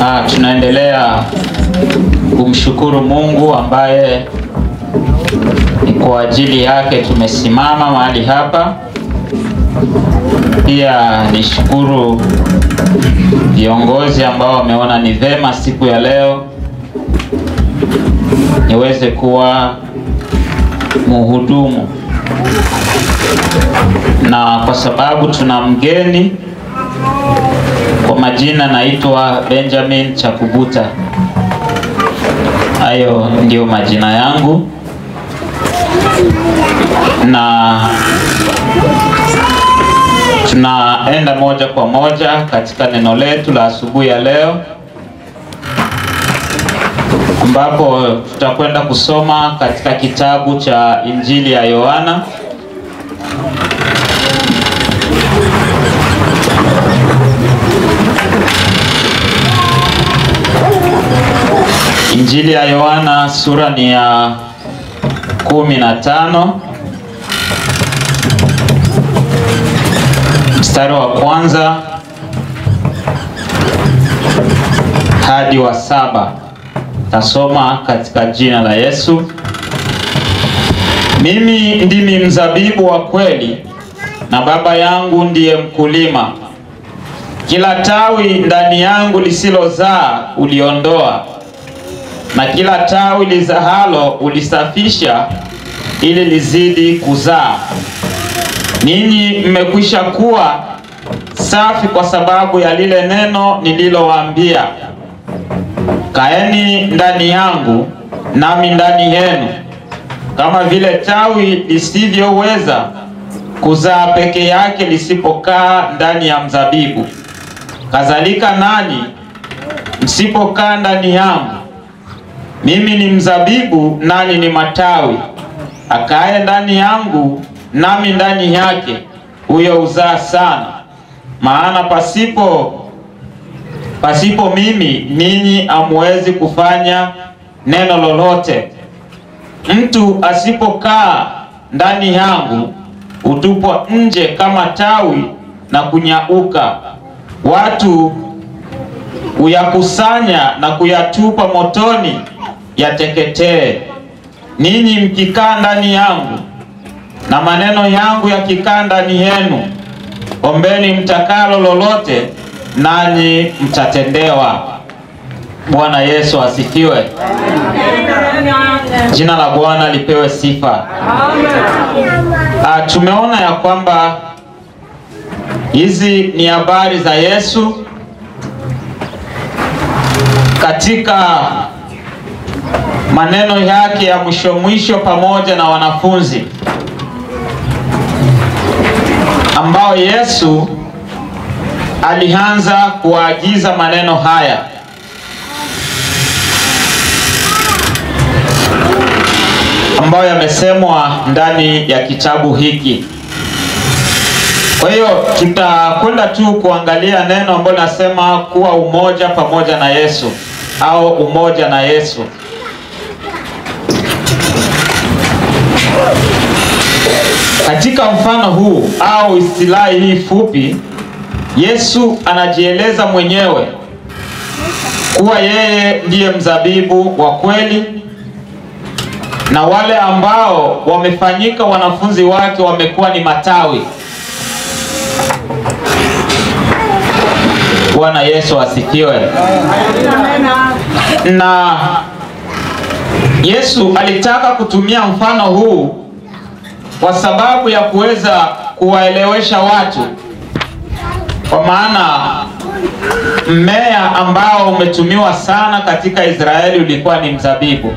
Tunaendelea kumshukuru Mungu ambaye ni kwa ajili yake tumesimama mahali hapa. Pia nishukuru viongozi ambao wameona ni vema siku ya leo niweze kuwa mhudumu, na kwa sababu tuna mgeni, kwa majina naitwa Benjamin Chakubuta. Hayo ndio majina yangu, na tunaenda moja kwa moja katika neno letu la asubuhi ya leo, ambapo tutakwenda kusoma katika kitabu cha Injili ya Yohana Injili ya Yohana sura ni ya 15 mstari wa kwanza hadi wa 7. Tasoma katika jina la Yesu. Mimi ndimi mzabibu wa kweli, na Baba yangu ndiye mkulima. Kila tawi ndani yangu lisilozaa uliondoa, na kila tawi lizahalo ulisafisha, ili lizidi kuzaa. Ninyi mmekwisha kuwa safi kwa sababu ya lile neno nililowaambia. Kaeni ndani yangu, nami ndani yenu. Kama vile tawi lisivyoweza kuzaa peke yake lisipokaa ndani ya mzabibu, kadhalika nanyi msipokaa ndani yangu. Mimi ni mzabibu, nanyi ni matawi. Akae ndani yangu nami ndani yake, huyo uzaa sana, maana pasipo mimi ninyi hamwezi kufanya neno lolote. Mtu asipokaa ndani yangu hutupwa nje kama tawi na kunyauka. Watu huyakusanya na kuyatupa motoni yateketee. Ninyi mkikaa ndani yangu na maneno yangu yakikaa ndani yenu, ombeni mtakalo lolote, nanyi mtatendewa. Bwana Yesu asifiwe. Jina la Bwana lipewe sifa. Tumeona ya kwamba hizi ni habari za Yesu katika maneno yake ya mwisho pamoja na wanafunzi, ambao Yesu alianza kuagiza maneno haya. Ambayo yamesemwa ndani ya kitabu hiki. Kwa hiyo tutakwenda tu kuangalia neno ambalo nasema kuwa umoja pamoja na Yesu, au umoja na Yesu. Katika mfano huu au istilahi hii fupi, Yesu anajieleza mwenyewe kuwa yeye ndiye mzabibu wa kweli, na wale ambao wamefanyika wanafunzi wake wamekuwa ni matawi. Bwana Yesu asifiwe. Na Yesu alitaka kutumia mfano huu kwa sababu ya kuweza kuwaelewesha watu, kwa maana mmea ambao umetumiwa sana katika Israeli ulikuwa ni mzabibu.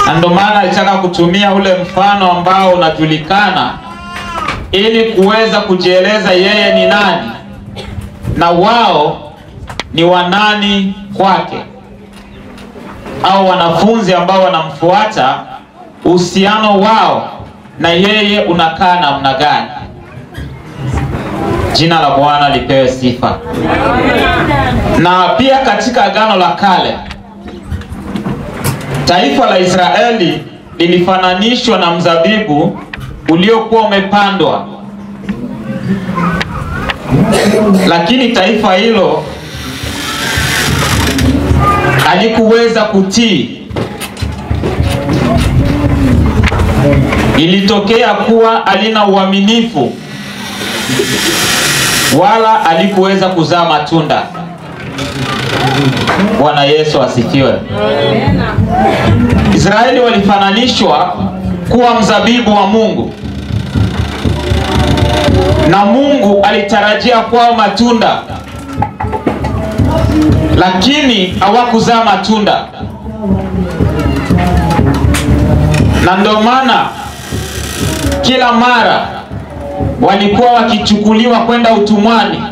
Na ndio maana alitaka kutumia ule mfano ambao unajulikana, ili kuweza kujieleza yeye ni nani na wao ni wanani kwake, au wanafunzi ambao wanamfuata, uhusiano wao na yeye unakaa namna gani. Jina la Bwana lipewe sifa. Na pia katika Agano la Kale, taifa la Israeli lilifananishwa na mzabibu uliokuwa umepandwa. Lakini taifa hilo alikuweza kutii. Ilitokea kuwa alina uaminifu, wala alikuweza kuzaa matunda. Bwana Yesu asifiwe. Israeli walifananishwa kuwa mzabibu wa Mungu, na Mungu alitarajia kwao matunda, lakini hawakuzaa matunda. Na ndio maana kila mara walikuwa wakichukuliwa kwenda utumwani,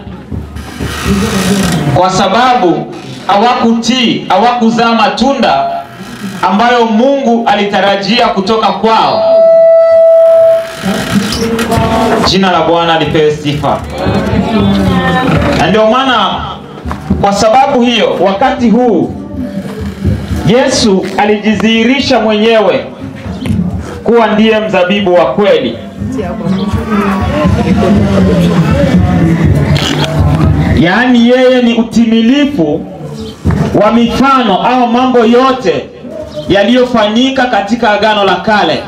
kwa sababu hawakutii, hawakuzaa matunda ambayo Mungu alitarajia kutoka kwao. Jina la Bwana lipewe sifa. Na ndio maana kwa sababu hiyo, wakati huu Yesu alijidhihirisha mwenyewe kuwa ndiye mzabibu wa kweli. Yaani yeye ni utimilifu wa mifano au mambo yote yaliyofanyika katika Agano la Kale.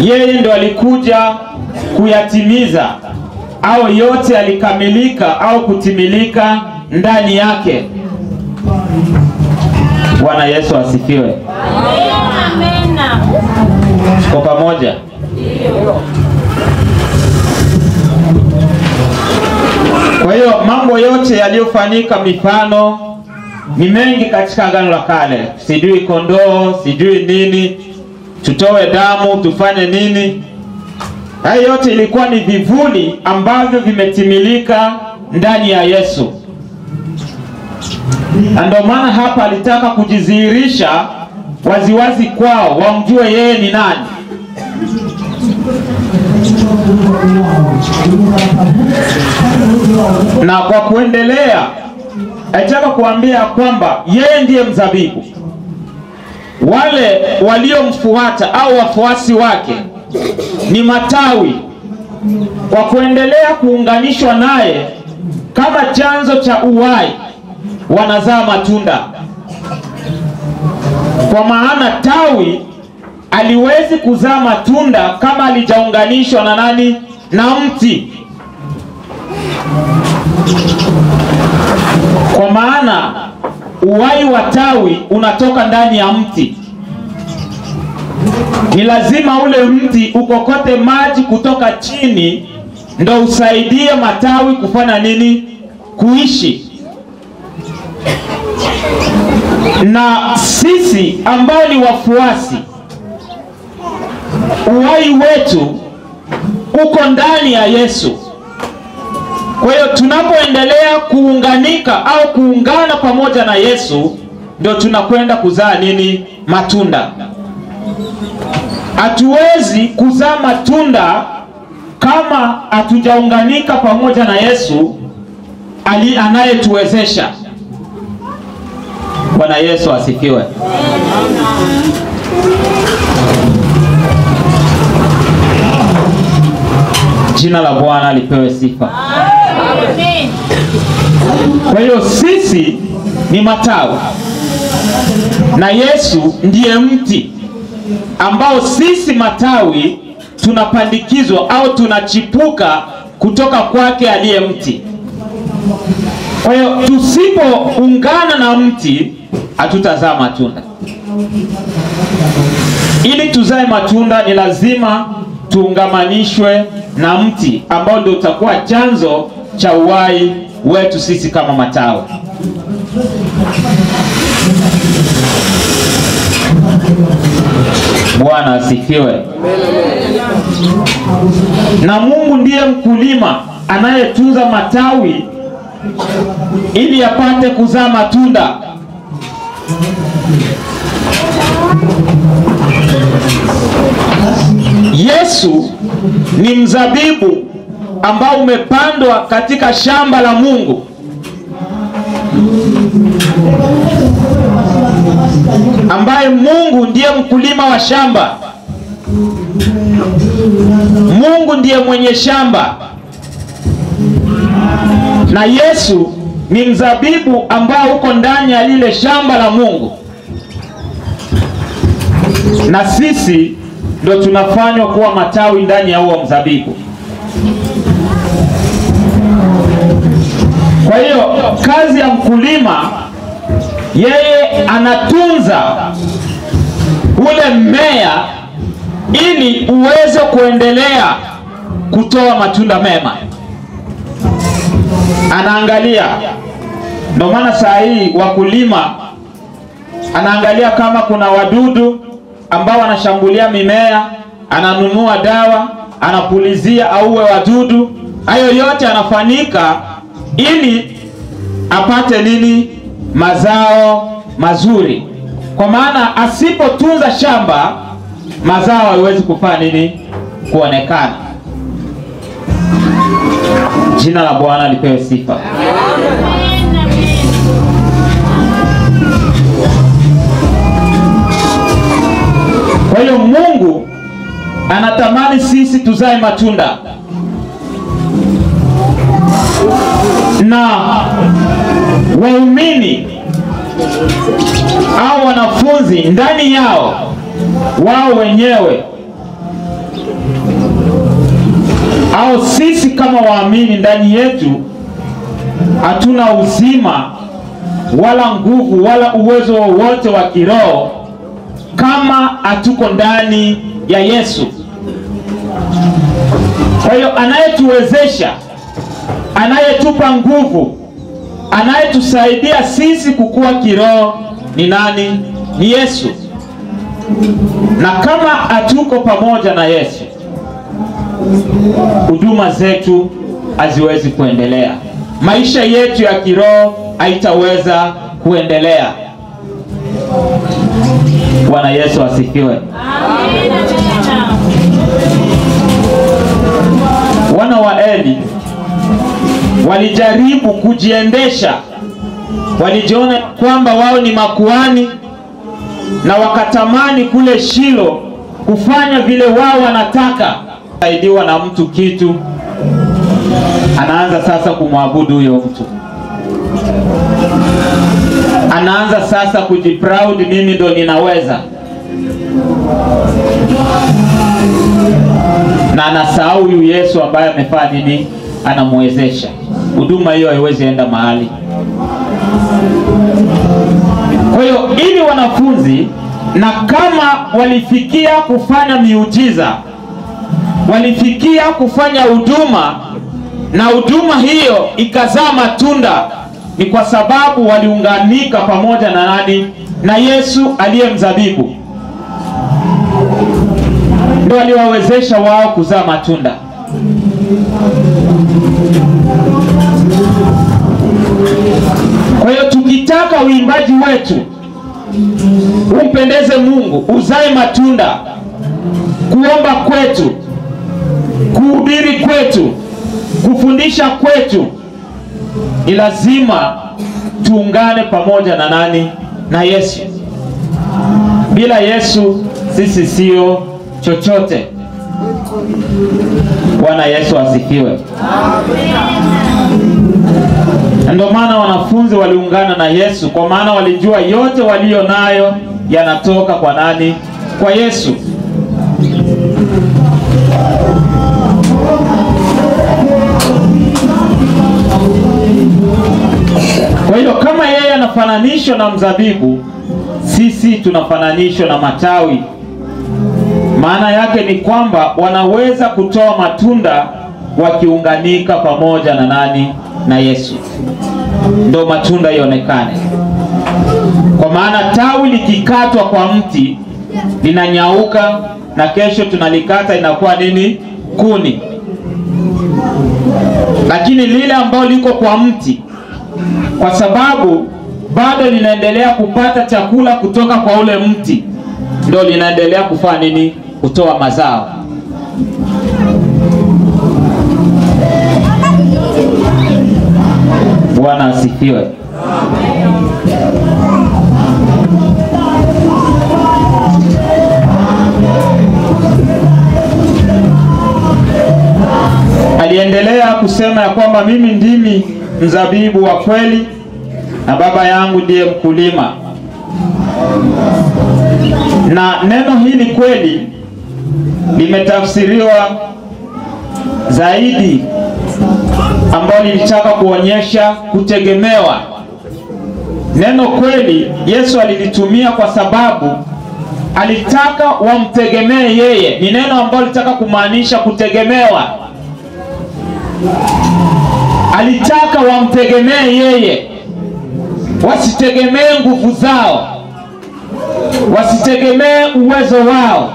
Yeye ndo alikuja kuyatimiza, au yote yalikamilika au kutimilika ndani yake. Bwana Yesu asifiwe. Amen. Kwa pamoja. Kwa hiyo mambo yote yaliyofanyika, mifano ni mengi katika Agano la Kale. Sijui kondoo, sijui nini, tutoe damu, tufanye nini. Hayo yote ilikuwa ni vivuli ambavyo vimetimilika ndani ya Yesu. Na ndio maana hapa alitaka kujidhihirisha waziwazi kwao, wamjue yeye ni nani. Na kwa kuendelea, alitaka kuambia kwamba yeye ndiye mzabibu. Wale waliomfuata au wafuasi wake ni matawi, kwa kuendelea kuunganishwa naye kama chanzo cha uhai, wanazaa matunda. Kwa maana tawi aliwezi kuzaa matunda kama alijaunganishwa na nani? Na mti. Kwa maana uhai wa tawi unatoka ndani ya mti. Ni lazima ule mti ukokote maji kutoka chini ndo usaidie matawi kufanya nini? Kuishi. Na sisi ambao ni wafuasi, uhai wetu uko ndani ya Yesu. Kwa hiyo tunapoendelea kuunganika au kuungana pamoja na Yesu, ndio tunakwenda kuzaa nini? Matunda. Hatuwezi kuzaa matunda kama hatujaunganika pamoja na Yesu anayetuwezesha. Bwana Yesu asifiwe. Jina la Bwana lipewe sifa. Amen. Kwa hiyo sisi ni matawi na Yesu ndiye mti, ambao sisi matawi tunapandikizwa au tunachipuka kutoka kwake aliye mti. Kwa hiyo tusipoungana na mti hatutazaa matunda. Ili tuzae matunda ni lazima tuungamanishwe na mti ambao ndio utakuwa chanzo cha uhai wetu sisi kama matawi. Bwana asifiwe. Na Mungu ndiye mkulima anayetunza matawi ili yapate kuzaa matunda. Yesu ni mzabibu ambao umepandwa katika shamba la Mungu, ambaye Mungu ndiye mkulima wa shamba. Mungu ndiye mwenye shamba. na Yesu ni mzabibu ambao uko ndani ya lile shamba la Mungu, na sisi ndio tunafanywa kuwa matawi ndani ya huo mzabibu. Kwa hiyo kazi ya mkulima, yeye anatunza ule mmea ili uweze kuendelea kutoa matunda mema. Anaangalia, ndio maana saa hii wakulima anaangalia kama kuna wadudu ambao wanashambulia mimea, ananunua dawa, anapulizia auwe wadudu. Hayo yote yanafanyika ili apate nini? Mazao mazuri. Kwa maana asipotunza shamba, mazao haiwezi kufanya nini? Kuonekana. Jina la Bwana lipewe sifa. Kwa hiyo Mungu anatamani sisi tuzae matunda, na waumini au wanafunzi ndani yao wao wenyewe au sisi kama waamini ndani yetu hatuna uzima wala nguvu wala uwezo wowote wa kiroho kama hatuko ndani ya Yesu. Kwa hiyo anayetuwezesha, anayetupa nguvu, anayetusaidia sisi kukua kiroho ni nani? Ni Yesu. Na kama hatuko pamoja na Yesu, huduma zetu haziwezi kuendelea, maisha yetu ya kiroho haitaweza kuendelea. Bwana Yesu asifiwe. Wana wa Eli walijaribu kujiendesha, walijiona kwamba wao ni makuhani, na wakatamani kule Shilo kufanya vile wao wanataka. Saidiwa na mtu kitu, anaanza sasa kumwabudu huyo mtu, anaanza sasa kujiproud, mimi ndo ninaweza, na anasahau huyu Yesu ambaye amefanya nini? Anamwezesha. Huduma hiyo haiwezi enda mahali. Kwa hiyo ili wanafunzi, na kama walifikia kufanya miujiza, walifikia kufanya huduma, na huduma hiyo ikazaa matunda, ni kwa sababu waliunganika pamoja na nani? Na Yesu aliye mzabibu. Ndio aliwawezesha wao kuzaa matunda. Kwa hiyo tukitaka uimbaji wetu umpendeze Mungu, uzae matunda, kuomba kwetu, kuhubiri kwetu, kufundisha kwetu, ni lazima tuungane pamoja na nani? Na Yesu. Bila Yesu sisi sio chochote. Bwana Yesu asifiwe. Ndio maana wanafunzi waliungana na Yesu, kwa maana walijua yote walio nayo yanatoka kwa nani? Kwa Yesu. Kwa hiyo kama yeye anafananishwa na mzabibu, sisi tunafananishwa na matawi. Maana yake ni kwamba wanaweza kutoa matunda wakiunganika pamoja na nani? Na Yesu. Ndio matunda ionekane. Kwa maana tawi likikatwa kwa mti linanyauka, na kesho tunalikata inakuwa nini? Kuni. Lakini lile ambalo liko kwa mti, kwa sababu bado linaendelea kupata chakula kutoka kwa ule mti, ndio linaendelea kufanya nini? Kutoa mazao. Bwana asifiwe. Aliendelea kusema ya kwamba mimi ndimi mzabibu wa kweli na Baba yangu ndiye mkulima. Na neno hili kweli limetafsiriwa zaidi, ambalo lilitaka kuonyesha kutegemewa. Neno kweli Yesu alilitumia kwa sababu alitaka wamtegemee yeye. Ni neno ambalo litaka kumaanisha kutegemewa. Alitaka wamtegemee yeye, wasitegemee nguvu zao, wasitegemee uwezo wao,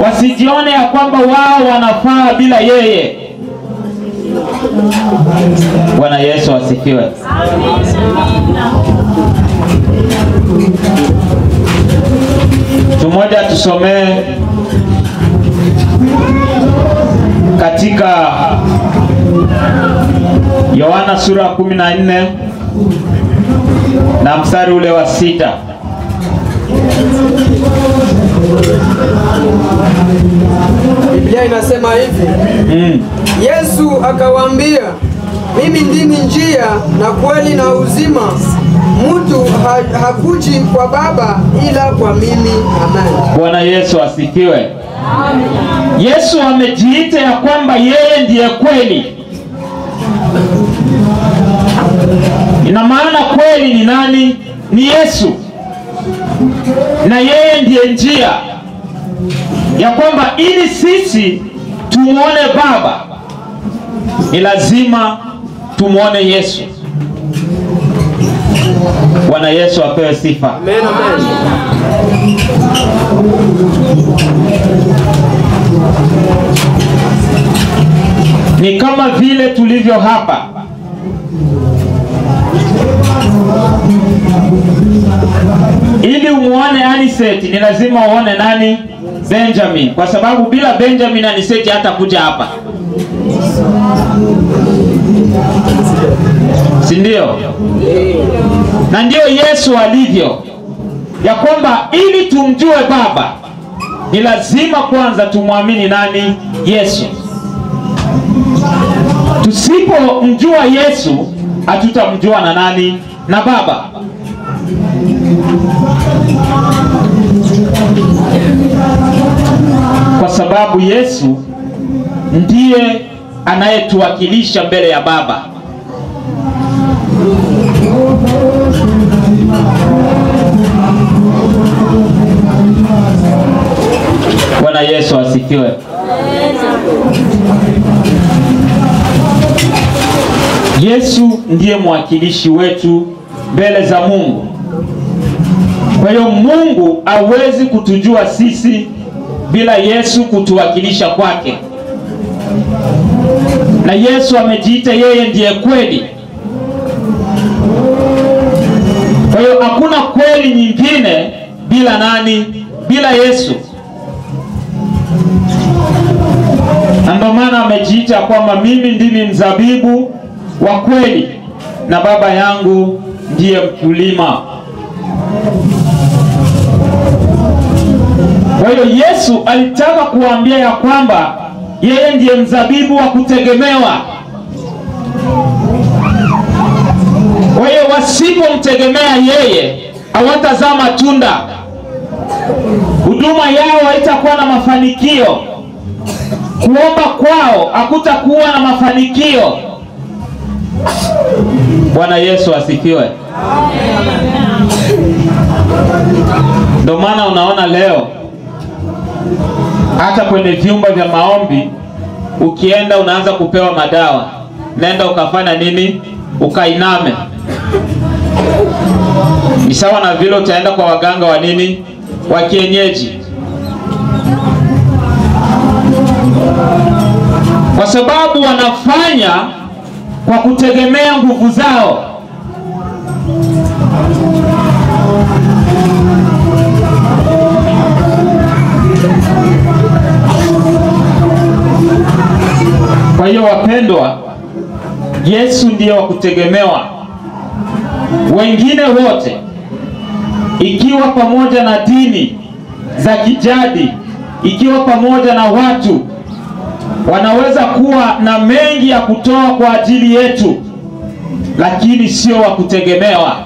wasijione ya kwamba wao wanafaa bila yeye. Bwana Yesu asifiwe. Tumoja tusomee katika Yohana sura 14 na mstari ule wa 6. Biblia inasema hivi. Yesu akawaambia, mimi ndimi njia na kweli na uzima. Mtu hakuji kwa Baba ila kwa mimi. Amen. Bwana Yesu asifiwe. Yesu amejiita ya kwamba yeye ndiye kweli. Ina maana kweli ni nani? Ni Yesu. Na yeye ndiye njia, ya kwamba ili sisi tumuone Baba ni lazima tumuone Yesu. Bwana Yesu apewe sifa. Amen, amen. Ni kama vile tulivyo hapa. Ili umuone Aniseti ni lazima uone nani? Benjamin. Kwa sababu bila Benjamin Aniseti hata kuja hapa. Si ndio? Na ndio Yesu alivyo, ya kwamba ili tumjue Baba ni lazima kwanza tumwamini nani? Yesu. Tusipomjua Yesu hatutamjua na nani? Na Baba. Kwa sababu Yesu ndiye anayetuwakilisha mbele ya Baba. Bwana Yesu asifiwe. Yesu ndiye mwakilishi wetu mbele za Mungu. Kwa hiyo Mungu hawezi kutujua sisi bila Yesu kutuwakilisha kwake. Na Yesu amejiita yeye ndiye kweli. Kwa hiyo hakuna kweli nyingine bila nani? Bila Yesu. Na ndio maana amejiita kwamba mimi ndimi mzabibu wa kweli na Baba yangu ndiye mkulima. Kwa hiyo Yesu alitaka kuambia ya kwamba yeye ndiye mzabibu wa kutegemewa. Kwa hiyo wasipomtegemea yeye hawatazaa matunda. Huduma yao haitakuwa na mafanikio. Kuomba kwao hakutakuwa na mafanikio. Bwana Yesu asifiwe. Ndio maana unaona leo hata kwenye vyumba vya maombi ukienda unaanza kupewa madawa. Nenda ukafanya nini? Ukainame. Ni sawa na vile utaenda kwa waganga wa nini? Wa kienyeji. Kwa sababu wanafanya kwa kutegemea nguvu zao. Kwa hiyo wapendwa, Yesu ndiye wa kutegemewa. Wengine wote, ikiwa pamoja na dini za kijadi, ikiwa pamoja na watu wanaweza kuwa na mengi ya kutoa kwa ajili yetu, lakini sio wa kutegemewa.